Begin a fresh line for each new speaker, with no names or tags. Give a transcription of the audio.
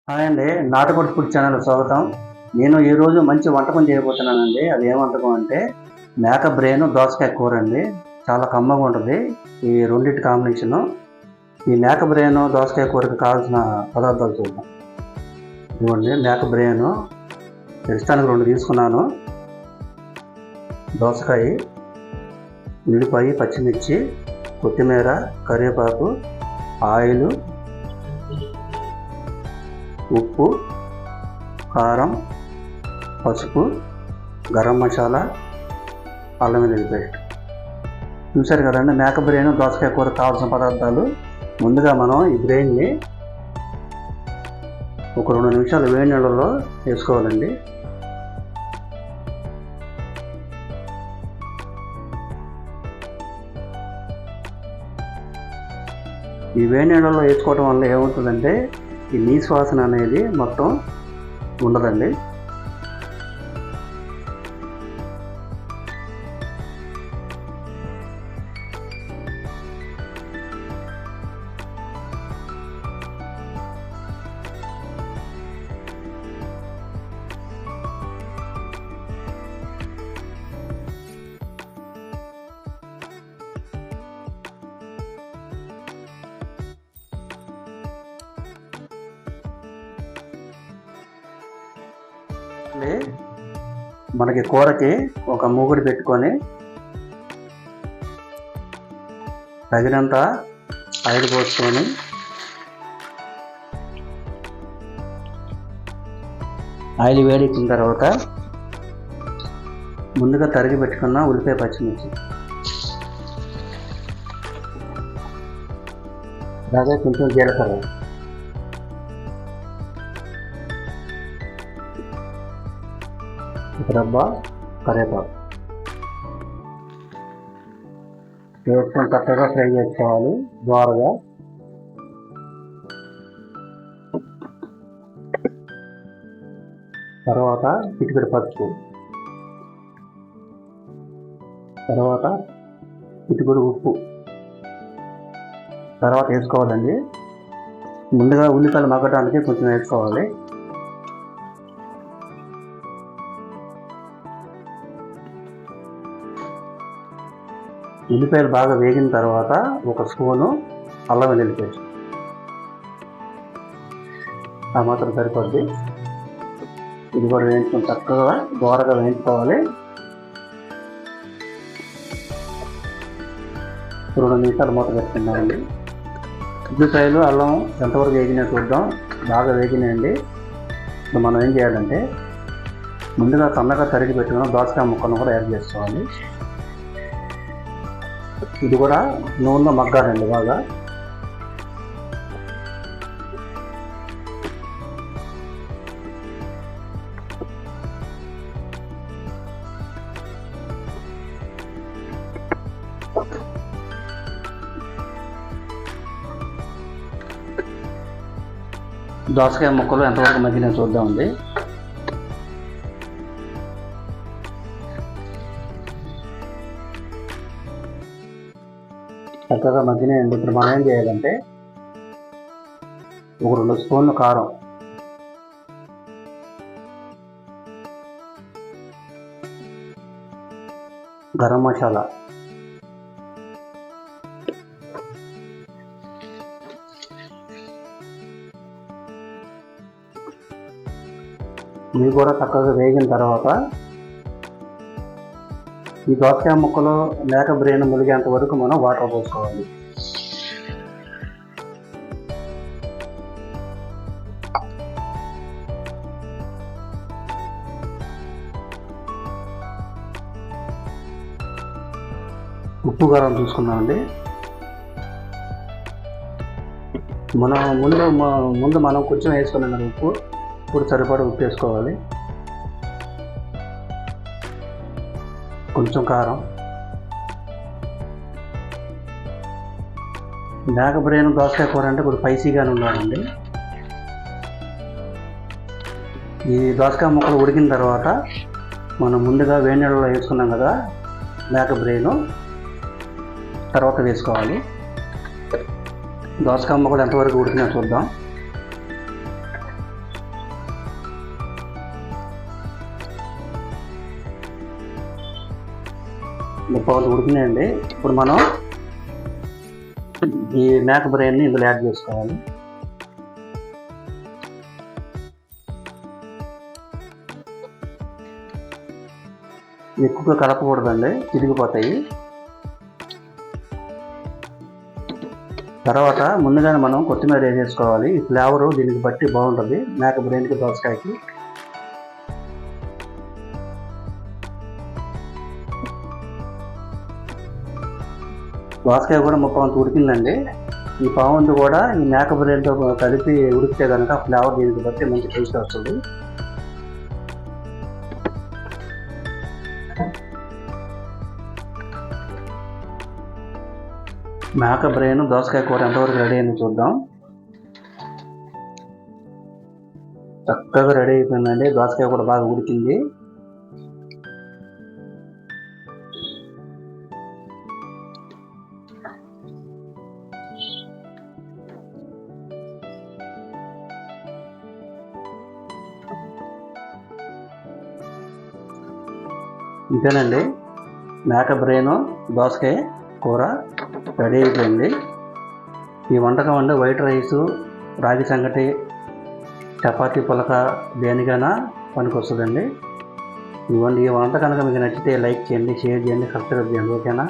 Hi అండి, నాటుకోడి food channel స్వాగతం. నేను ఈరోజు మంచి వంటకం చేయబోతున్నానండి. అది ఏ వంటకం అంటే మేక బ్రెయిన్ దోసకాయ కూర అండి. చాలా కమ్మగా ఉంటుంది ఈ రెండింటి కాంబినేషను. ఈ మేక బ్రెయిన్ దోసకాయ కూరకి కావాల్సిన పదార్థాలు చూద్దాం. ఇవ్వండి, మేక బ్రెయిన్ ప్రస్తుతానికి 2 తీసుకున్నాను. దోసకాయ, ఉల్లిపాయ, పచ్చిమిర్చి, కొత్తిమీర, కరివేపాకు, ఆయిల్, ఉప్పు, కారం, పసుపు, గరం మసాలా, అల్లం వెల్లుల్లి పేస్ట్. చూసారు కదండి, మేక బ్రెయిన్ దోసకాయ కూర కావాల్సిన పదార్థాలు. ముందుగా మనం ఈ బ్రెయిన్ని ఒక 2 నిమిషాలు వేడి నీళ్ళలో వేసుకోవాలండి. ఈ వేడి నీళ్ళలో వేసుకోవడం వల్ల ఏమవుతుందంటే ఈ నీసు వాసన అనేది మొత్తం ఉండదండి. మనకి కూరకి ఒక మూగుడు పెట్టుకొని తగినంత ఆయిల్ పోసుకొని ఆయిల్ వేడెక్కిన తర్వాత ముందుగా తరిగి పెట్టుకున్న ఉల్లిపాయ, పచ్చిమిర్చి, అలాగే కొంచెం జీలకర్ర, రబ్బా కరివేపాకు వేసుకొని చక్కగా ఫ్రై చేసుకోవాలి దోరగా. తర్వాత చిటికెడు పసుపు, తర్వాత చిటికెడు ఉప్పు తర్వాత వేసుకోవాలండి. ముందుగా ఉల్లిపాయలు మగ్గడానికి కొంచెం వేసుకోవాలి. ఉల్లిపాయలు బాగా వేగిన తర్వాత 1 స్పూను అల్లం వెల్లుల్లి పేస్ట్, ఆ మాత్రం సరిపోద్ది. ఇది కూడా వేయించుకొని చక్కగా దోరగా వేయించుకోవాలి. 2 నిమిషాలు మూత పెట్టుకుందామండి. ఉల్లిపాయలు, అల్లం ఎంతవరకు వేగినాయో చూద్దాం. బాగా వేగినాయండి. ఇప్పుడు మనం ఏం చేయాలంటే ముందుగా సన్నగా తరిగి పెట్టుకున్న దోసకాయ ముక్కలను కూడా యాడ్ చేసుకోవాలి. ఇది కూడా నూనెలో మగ్గాలండి బాగా. దోసకాయ ముక్కలు ఎంతవరకు మగ్గినా చూద్దామండి. చక్కగా మగ్గినాయండి. ఇప్పుడు మనం ఏం చేయాలంటే ఒక 2 స్పూన్లు కారం, గరం మసాలా, ఇవి కూడా చక్కగా వేగిన తర్వాత ఈ దోసకాయ ముక్కలు మేక బ్రెయిన్ ములిగేంత వరకు మనం వాటర్ పోసుకోవాలి. ఉప్పు, కారం చూసుకున్నామండి. ముందు మనం కొంచెం వేసుకున్నాం కదా ఉప్పు. ఇప్పుడు సరిపడా ఉప్పు వేసుకోవాలి. కొంచెం కారం. మేక బ్రెయిన్ దోసకాయ కూర అంటే ఇప్పుడు స్పైసీగానే ఉండాలండి. ఈ దోసకాయ ముక్కలు ఉడికిన తర్వాత మనం ముందుగా వేడి నీళ్ళలో వేసుకున్నాం కదా మేక బ్రెయిన్, తర్వాత వేసుకోవాలి. దోసకాయ ముక్కలు ఎంతవరకు ఉడికినా చూద్దాం. ముప్పావు ఉడికినాయండి. ఇప్పుడు మనం ఈ మేక బ్రెయిన్ని ఇందులో యాడ్ చేసుకోవాలి. ఎక్కువగా కలపకూడదండి, చిరిగిపోతాయి. తర్వాత ముందుగానే మనం కొత్తిమీర వేసేసుకోవాలి. ఈ ఫ్లేవరు దీనికి బట్టి బాగుంటుంది మేక బ్రెయిన్కి, దోసకాయకి. దోసకాయ కూడా ముప్పావంతు ఉడికిందండి. ఈ పావంతు కూడా ఈ మేక బ్రెయిన్తో కలిపి ఉడికితే కనుక ఫ్లేవర్ దీనికి బట్టి మంచి టేస్ట్ వస్తుంది. మేక బ్రెయిన్ దోసకాయ కూర ఎంతవరకు రెడీ అయింది చూద్దాం. చక్కగా రెడీ అయిపోయిందండి. దోసకాయ కూడా బాగా ఉడికింది. ఇంతేనండి, మేక బ్రెయిన్ దోసకాయ కూర రెడీ అయిపోయింది. ఈ వంటకం అండి వైట్ రైసు, రాగి సంగటి, చపాతీ పులక దేనికైనా పనికొస్తుందండి. ఇవ్వండి. ఈ వంట కనుక మీకు నచ్చితే లైక్ చేయండి, షేర్ చేయండి, సబ్స్క్రైబ్ చేయండి. ఓకేనా?